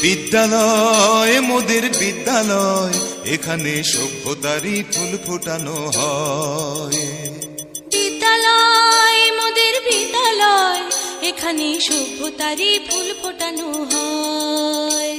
বিদ্যালয় মোদের বিদ্যালয়, এখানে সভ্যতারই ফুল ফোটানো হয়। বিদ্যালয় মোদের বিদ্যালয়, এখানে সভ্যতারই ফুল ফোটানো হয়।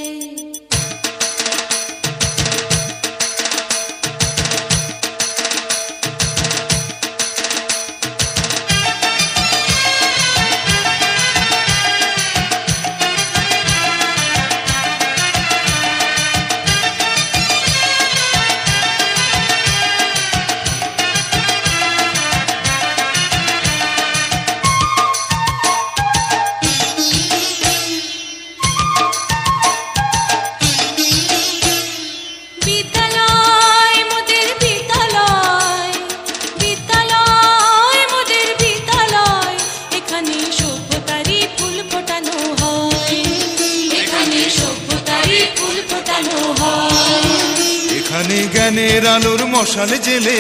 এখানে জ্ঞানের আলোর মশাল জেলে,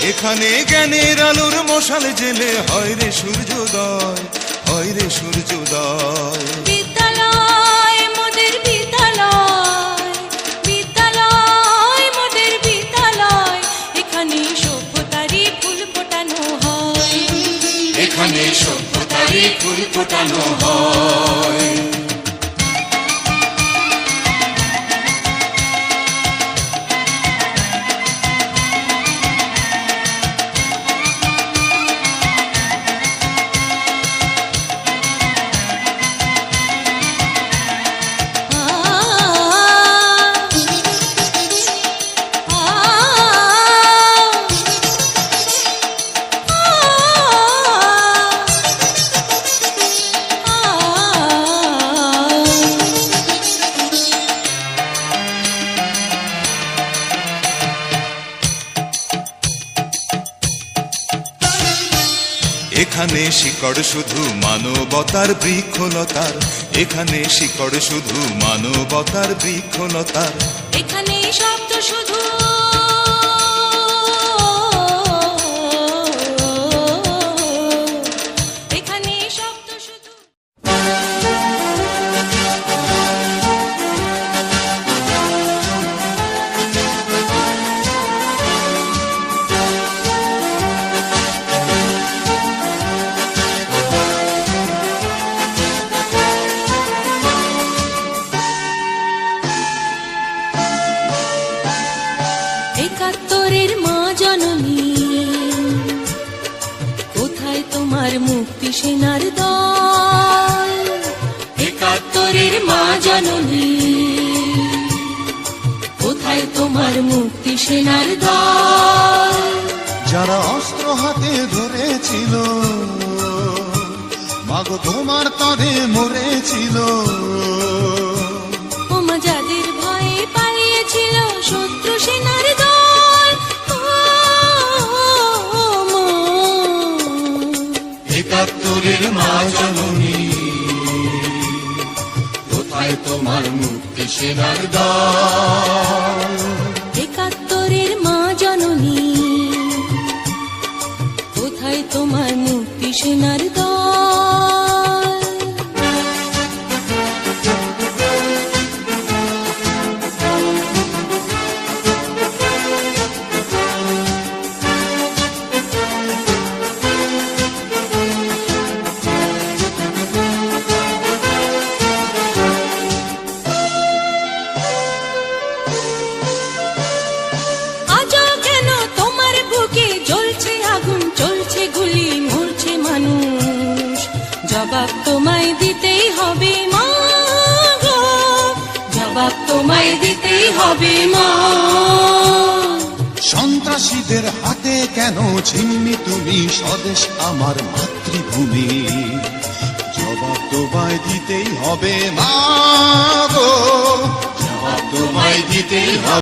এখানে জ্ঞানের আলোর মশাল জেলে হয় রে সূর্যোদয়, হয় রে সূর্যোদয়। বিদ্যালয় মোদের বিদ্যালয়, বিদ্যালয় মোদের বিদ্যালয়, এখানে সভ্যতারই ফুল ফোটানো হয়। এখানে সভ্যতারই ফুল ফোটানো হয়। এখানে শিকড় শুধু মানবতার বৃক্ষলতার, এখানে শিকড় শুধু মানবতার বৃক্ষলতার। এখানে শব্দ শুধু এখানে শব্দ শুধু একাত্তরের মা জননী, কোথায় তোমার মুক্তি সেনার দল? একাত্তরের মা জননী, কোথায় তোমার মুক্তি সেনার দল? যারা অস্ত্র হাতে ধরেছিল, মাগো তোমার তরে মরেছিল। ওমা যাদের ভয়ে পালিয়েছিল শত্রু সেনার দল, একাত্তরের মা জননী, কোথায় তোমার মুক্তি সেনার দল? একাত্তরের মা জননী, কোথায় তোমার মুক্তি সেনার দল? জবাব তোমায় দিতেই হবে মা গো, জবাব তোমায় দিতেই হবে মা। সন্ত্রাসীদের হাতে কেন ছিন্নি তুমি স্বদেশ আমার মাতৃভূমি? জবাব তোমায় দিতেই হবে মা গো, জবাব তোমায় দিতেই হবে।